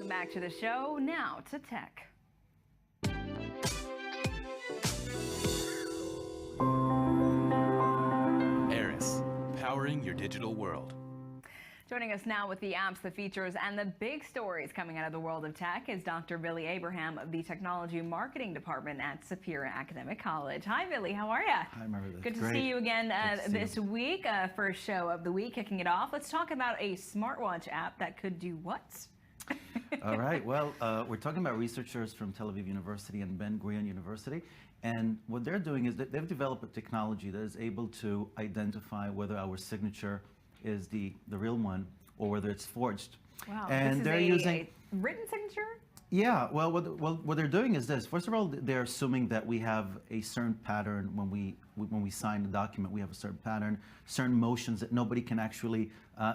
back to the show. Now to tech. Eris, powering your digital world. Joining us now with the apps, the features, and the big stories coming out of the world of tech is Dr. Villy Abraham of the Technology Marketing Department at Superior Academic College. Hi, Villy. How are you? Hi, Meredith. Good to see you again this week. First show of the week, kicking it off. Let's talk about a smartwatch app that could do what? All right. Well, we're talking about researchers from Tel Aviv University and Ben Gurion University. And what they're doing is that they've developed a technology that is able to identify whether our signature is the real one or whether it's forged. Wow. And this they're is using a written signature? Yeah, well, what they're doing is this. First of all, they're assuming that we have a certain pattern when we sign the document. We have a certain pattern, certain motions that nobody can actually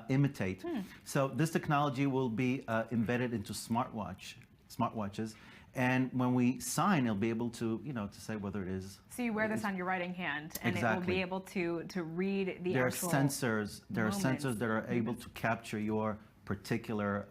imitate. So this technology will be embedded into smartwatches, and when we sign, it'll be able to, to say whether it is. So you wear this on your right hand, and exactly. it will be able to read the actual sensors. There moments. are sensors that are able to capture your particular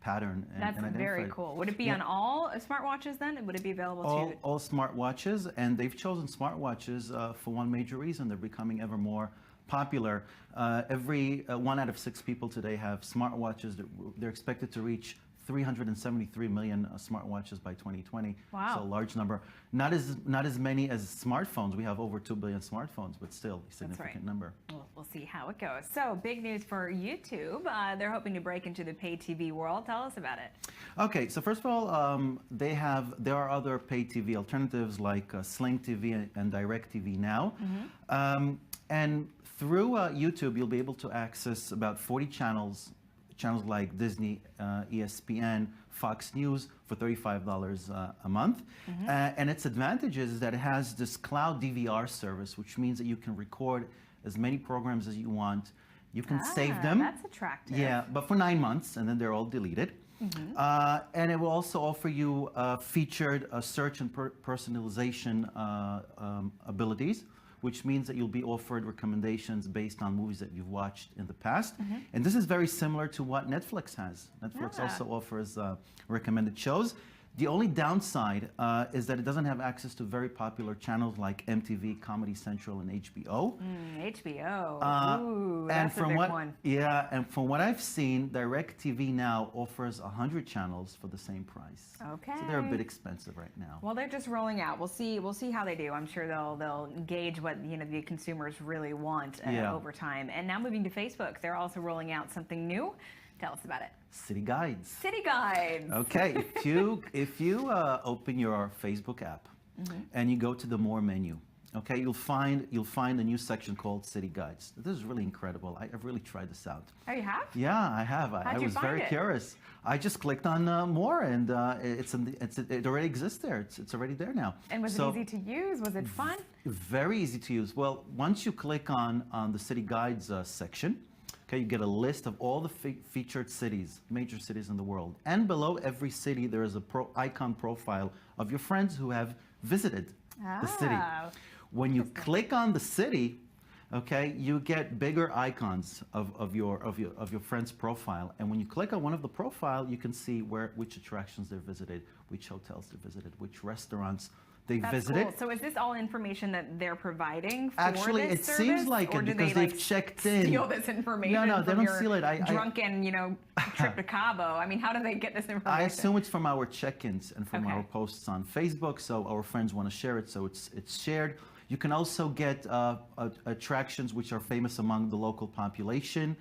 pattern and That's identify very it. cool. Would it be on all smartwatches then? Would it be available to all smartwatches? And they've chosen smartwatches for one major reason. They're becoming ever more popular. Every 1 out of 6 people today have smartwatches. They're expected to reach 373 million smartwatches by 2020. Wow. So a large number. Not as many as smartphones. We have over 2 billion smartphones, but still a significant number. We'll see how it goes. So big news for YouTube. They're hoping to break into the pay TV world. Tell us about it. Okay, so first of all, there are other pay TV alternatives like Sling TV and Direct TV now. And through YouTube, you'll be able to access about 40 channels like Disney, ESPN, Fox News for $35 a month. And its advantages is that it has this cloud DVR service, which means that you can record as many programs as you want. You can save them. That's attractive. Yeah, but for 9 months, and then they're all deleted. And it will also offer you featured search and personalization abilities, which means that you'll be offered recommendations based on movies that you've watched in the past. And this is very similar to what Netflix has. Netflix also offers recommended shows. The only downside is that it doesn't have access to very popular channels like MTV, Comedy Central, and HBO. HBO. Ooh, that's a big one. Yeah, and from what I've seen, DirecTV now offers 100 channels for the same price. Okay. So they're a bit expensive right now. Well, they're just rolling out. We'll see how they do. I'm sure they'll gauge what the consumers really want over time. And now moving to Facebook, they're also rolling out something new. Tell us about it. City Guides. City Guides. Okay, if you open your Facebook app and you go to the More menu, okay, you'll find a new section called City Guides. This is really incredible. I've really tried this out. Oh, you have? Yeah, I have. I was very curious. I just clicked on More, and it already exists there. It's already there now. And was it easy to use? Was it fun? Very easy to use. Well, once you click on the City Guides section, okay, you get a list of all the featured cities, major cities in the world. And below every city, there is a icon profile of your friends who have visited the city. When you click on the city, okay, you get bigger icons of your friend's profile. And when you click on one of the profile, you can see which attractions they've visited, which hotels they visited, which restaurants they visited. Cool. So is this all information that they're providing for Actually, this it seems like it because they've checked in. Steal this information No, they from don't steal it. Drunken, trip to Cabo. I mean, how do they get this information? I assume it's from our check-ins and from our posts on Facebook. So our friends want to share it, so it's shared. You can also get attractions which are famous among the local population,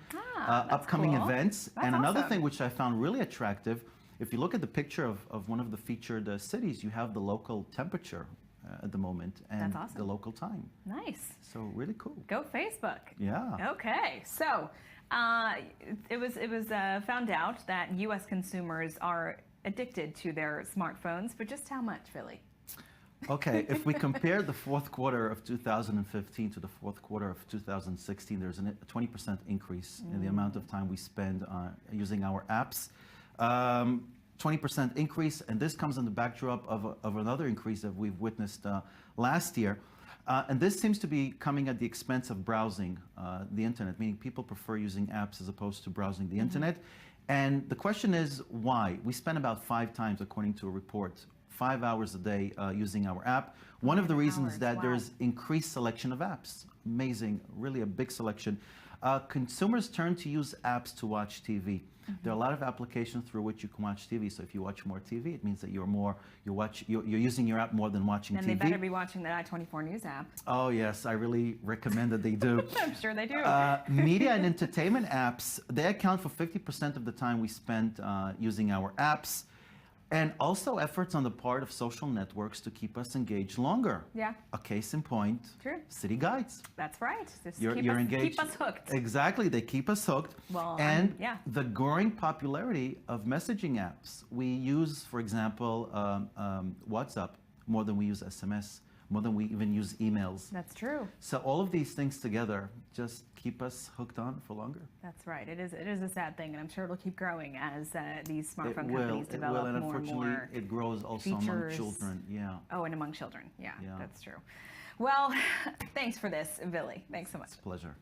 upcoming events, and another thing which I found really attractive. If you look at the picture of one of the featured cities, you have the local temperature at the moment and the local time. Nice. So really cool. Go Facebook. Yeah. Okay. So it was found out that U.S. consumers are addicted to their smartphones, but just how much, Villy? Okay, if we compare the fourth quarter of 2015 to the fourth quarter of 2016, there's a 20% increase in the amount of time we spend using our apps. 20% increase, and this comes in the backdrop of another increase that we've witnessed last year. And this seems to be coming at the expense of browsing the internet, meaning people prefer using apps as opposed to browsing the internet. And the question is why? We spend about 5 times, according to a report, 5 hours a day using our app. One of the reasons that there's increased selection of apps. Amazing, really a big selection. Consumers turn to use apps to watch TV. There are a lot of applications through which you can watch TV. So if you watch more TV, it means that you're using your app more than watching TV. And they better be watching the I-24 News app. Oh yes, I really recommend that they do. I'm sure they do. Media and entertainment apps, they account for 50% of the time we spend using our apps. And also efforts on the part of social networks to keep us engaged longer. Yeah. A case in point, True. city guides. That's right. Just You're engaged. Keep us hooked. Exactly, they keep us hooked. Well, and yeah. the growing popularity of messaging apps. We use, for example, WhatsApp more than we use SMS, more than we even use emails. That's true. So all of these things together just keep us hooked on for longer. That's right. It is a sad thing, and I'm sure it'll keep growing as these smartphone companies It develop will, and more and unfortunately, more it grows also among features. children. Yeah. Oh, and among children. Yeah, Yeah. that's true. Well, thanks for this, Villy. Thanks so much. It's a pleasure.